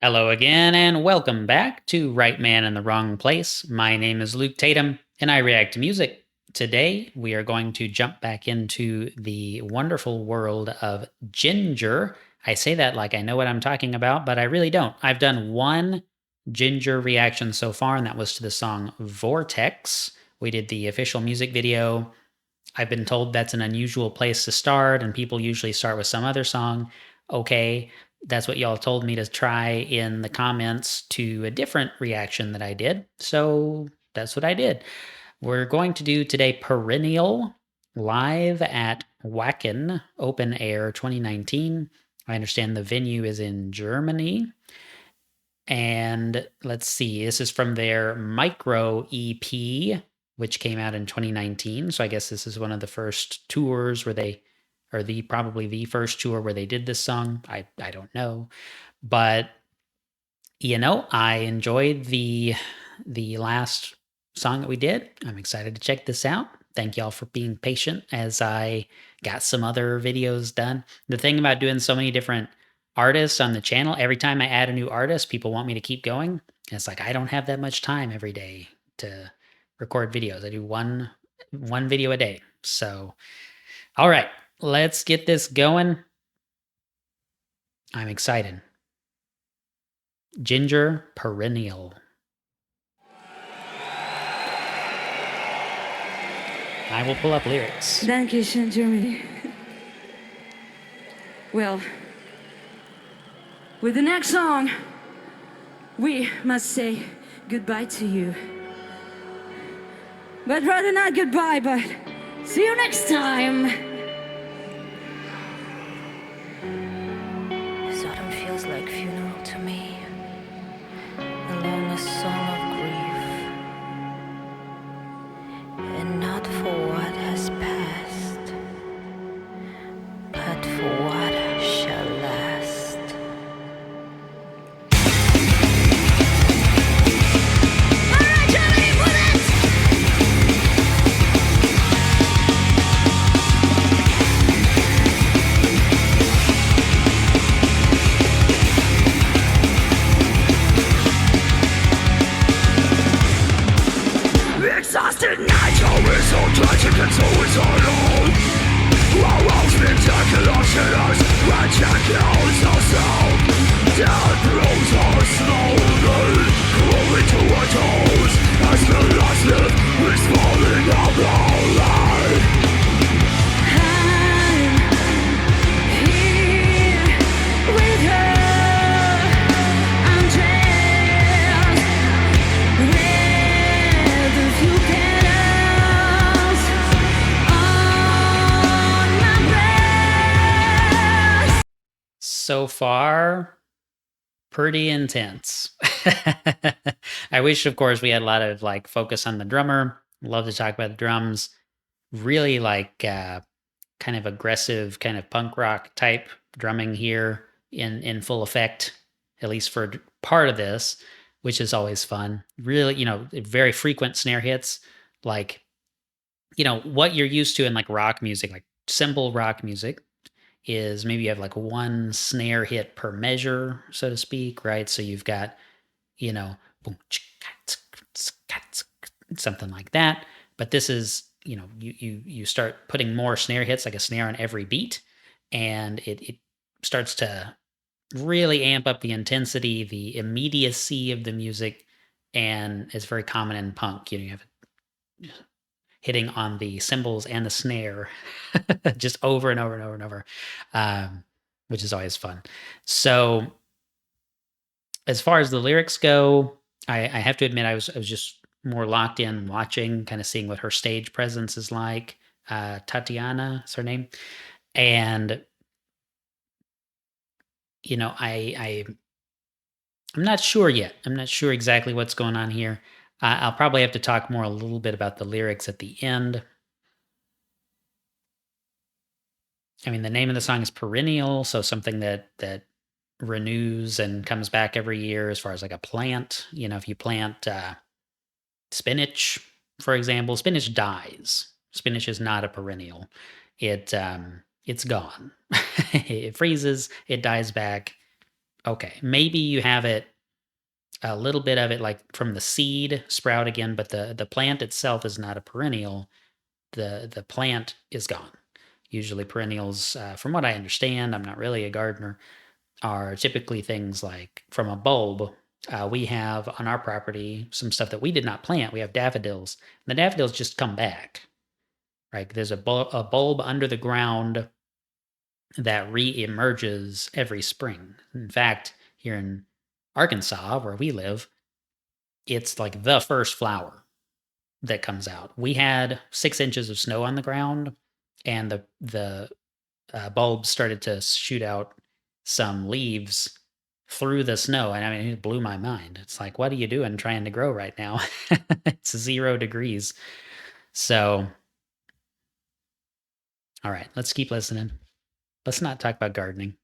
Hello again, and welcome back to Right Man in the Wrong Place. My name is Luke Tatum, and I react to music. Today, we are going to jump back into the wonderful world of Jinjer. I say that like I know what I'm talking about, but I really don't. I've done one Jinjer reaction so far, and that was to the song Vortex. We did the official music video. I've been told that's an unusual place to start, and people usually start with some other song. Okay, that's what y'all told me to try in the comments to a different reaction that I did. So that's what I did. We're going to do today Perennial live at Wacken Open Air 2019. I understand the venue is in Germany. And let's see, this is from their Micro EP, which came out in 2019. So I guess this is one of the first tours where they, or probably the first tour where they did this song. I don't know, but I enjoyed the last song that we did. I'm excited to check this out. Thank y'all for being patient as I got some other videos done. The thing about doing so many different artists on the channel, every time I add a new artist, people want me to keep going. And it's like I don't have that much time every day to record videos. I do one video a day. So, all right, let's get this going. I'm excited. Jinjer Perennial. I will pull up lyrics. Dankeschön, Germany. Well, with the next song, we must say goodbye to you. But rather not goodbye, but see you next time. This autumn feels like funeral to me, the longest song of grief, and not for what has passed, but for what shall last. All right, Germany, put it! Exhausted nights, always so tragic and so it's alone. Our walls spectacular shadows, ridiculous our sound. Death blows our slowly, crawling to our toes. As the last lift is falling out our life. I'm here with her. I'm dressed with a few petals on my breast. So far, pretty intense. I wish, of course, we had a lot of like focus on the drummer. Love to talk about the drums. Really like kind of aggressive, kind of punk rock type drumming here in full effect, at least for part of this, which is always fun. Really, very frequent snare hits, like what you're used to in like rock music, like simple rock music is maybe you have like one snare hit per measure, so to speak, right? So you've got, boom, something like that. But this is, you start putting more snare hits, like a snare on every beat, and it starts to really amp up the intensity, the immediacy of the music, and it's very common in punk. You have hitting on the cymbals and the snare just over and over and over and over, which is always fun. So as far as the lyrics go, I have to admit I was just more locked in watching, kind of seeing what her stage presence is like. Tatiana is her name. And, I'm not sure yet. I'm not sure exactly what's going on here. I'll probably have to talk more a little bit about the lyrics at the end. I mean, the name of the song is Perennial, so something that renews and comes back every year as far as like a plant. If you plant spinach, for example, spinach dies. Spinach is not a perennial. It's gone. It freezes, it dies back. Okay, maybe you have it a little bit of it like from the seed sprout again, but the plant itself is not a perennial. The plant is gone. Usually perennials, from what I understand, I'm not really a gardener, are typically things like from a bulb. We have on our property some stuff that we did not plant. We have daffodils. And the daffodils just come back. Right? There's a bulb under the ground that re-emerges every spring. In fact, here in Arkansas, where we live, it's like the first flower that comes out. We had 6 inches of snow on the ground, and the bulbs started to shoot out some leaves through the snow, and I mean, it blew my mind. It's like, what are you doing trying to grow right now? It's 0 degrees. So, all right, let's keep listening. Let's not talk about gardening.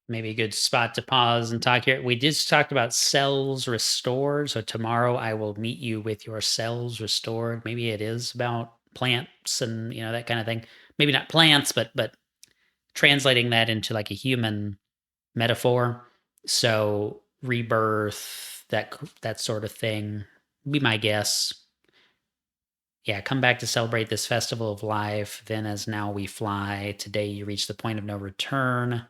Maybe a good spot to pause and talk here. We just talked about cells restored. So tomorrow I will meet you with your cells restored. Maybe it is about plants and that kind of thing. Maybe not plants, but translating that into like a human metaphor. So rebirth, that sort of thing. Be my guess. Yeah, come back to celebrate this festival of life. Then as now we fly. Today you reach the point of no return.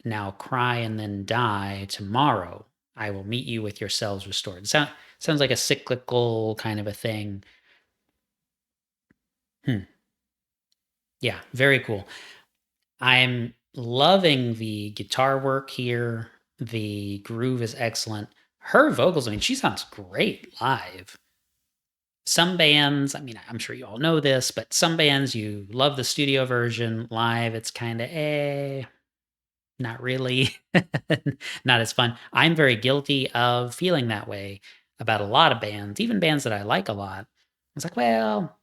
Now cry and then die. Tomorrow I will meet you with your cells restored. Sounds like a cyclical kind of a thing. Yeah, very cool. I'm loving the guitar work here. The groove is excellent. Her vocals, I mean, she sounds great live. Some bands, I mean, I'm sure you all know this, but some bands you love the studio version. Live, it's kind of not really, not as fun. I'm very guilty of feeling that way about a lot of bands, even bands that I like a lot. It's like, well,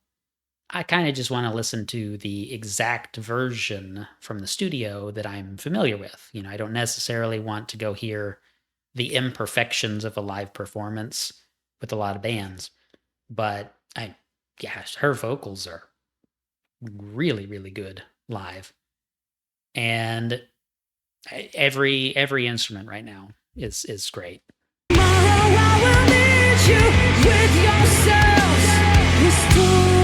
I kind of just want to listen to the exact version from the studio that I'm familiar with. I don't necessarily want to go hear the imperfections of a live performance with a lot of bands. But her vocals are really, really good live. And every instrument right now is great. Tomorrow I will meet you with yourselves restored.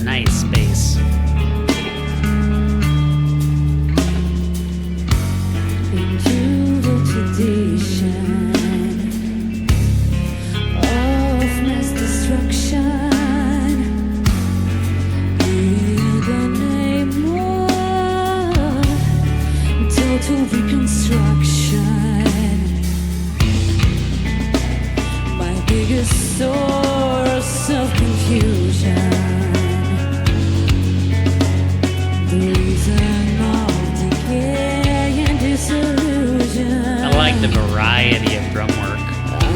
Nice bass. Into the tradition of mass destruction, in the name of total reconstruction, my biggest source of confusion, the reason of decay and disillusion. I like the variety of drum work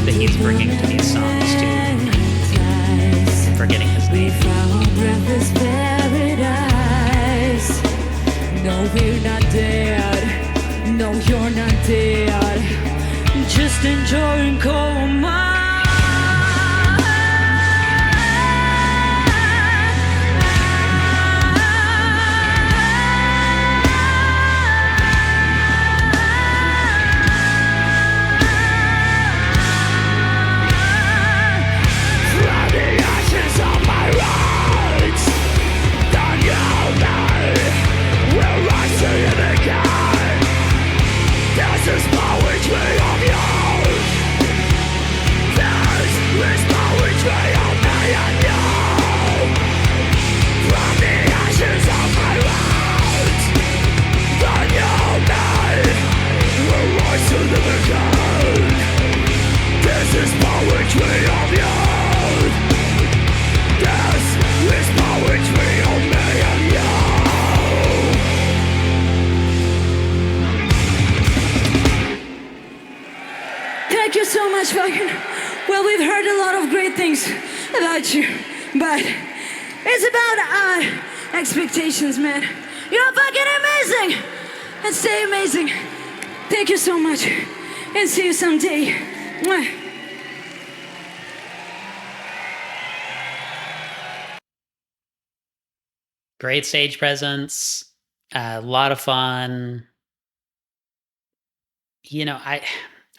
that he's bringing to these songs too. I'm forgetting his We name. found breathless paradise. No, we're not dead. No, you're not dead. Just enjoying coma. thank you so much, Wacken. Well, we've heard a lot of great things about you, but it's about our expectations, man. You're fucking amazing, and stay amazing. Thank you so much, and see you someday. Mwah. Great stage presence, a lot of fun.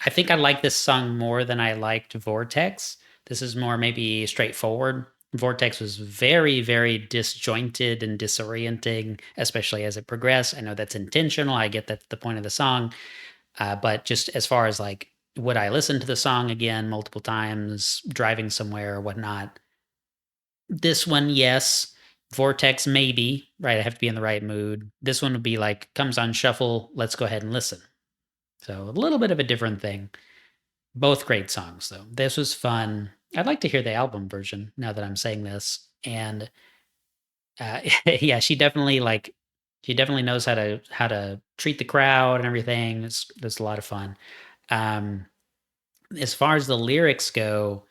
I think I like this song more than I liked Vortex. This is more maybe straightforward. Vortex was very, very disjointed and disorienting, especially as it progressed. I know that's intentional. I get that's the point of the song. But just as far as like, would I listen to the song again multiple times, driving somewhere or whatnot? This one, yes. Vortex, maybe, right? I have to be in the right mood. This one would be like, comes on shuffle. Let's go ahead and listen. So a little bit of a different thing. Both great songs, though. This was fun. I'd like to hear the album version now that I'm saying this. And yeah, she definitely knows how to treat the crowd and everything. It's a lot of fun. As far as the lyrics go,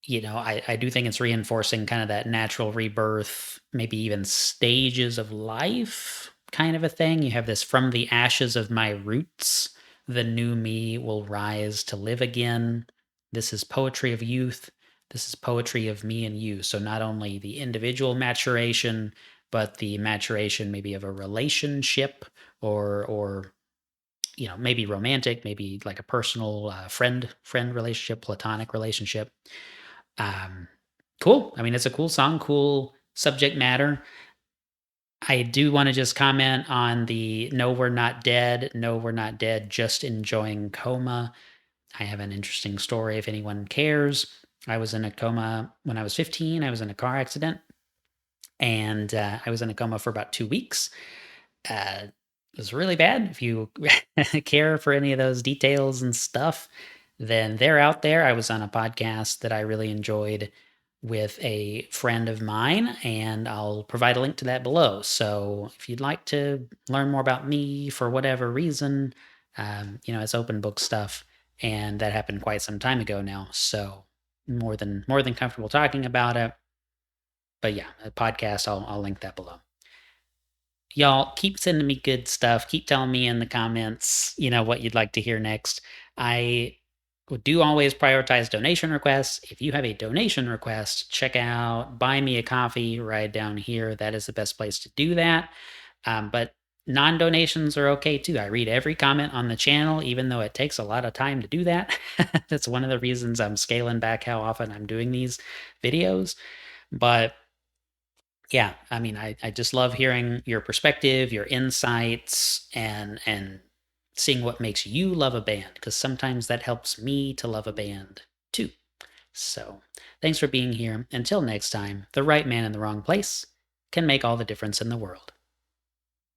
I do think it's reinforcing kind of that natural rebirth, maybe even stages of life kind of a thing. You have this from the ashes of my roots, the new me will rise to live again. This is poetry of youth. This is poetry of me and you. So not only the individual maturation, but the maturation maybe of a relationship or maybe romantic, maybe like a personal friend relationship, platonic relationship. Cool. I mean, it's a cool song, cool subject matter. I do want to just comment on the no, we're not dead. No, we're not dead. Just enjoying coma. I have an interesting story if anyone cares. I was in a coma when I was 15. I was in a car accident and I was in a coma for about 2 weeks. It was really bad. If you care for any of those details and stuff, then they're out there. I was on a podcast that I really enjoyed with a friend of mine, and I'll provide a link to that below. So if you'd like to learn more about me for whatever reason, it's open book stuff, and that happened quite some time ago now. So more than comfortable talking about it. But yeah, a podcast, I'll link that below. Y'all keep sending me good stuff. Keep telling me in the comments, what you'd like to hear next. I do always prioritize donation requests. If you have a donation request, check out Buy Me a Coffee right down here. That is the best place to do that. But non-donations are okay too. I read every comment on the channel, even though it takes a lot of time to do that. That's one of the reasons I'm scaling back how often I'm doing these videos. But yeah, I mean, I just love hearing your perspective, your insights, and seeing what makes you love a band, because sometimes that helps me to love a band too. So thanks for being here. Until next time, the right man in the wrong place can make all the difference in the world.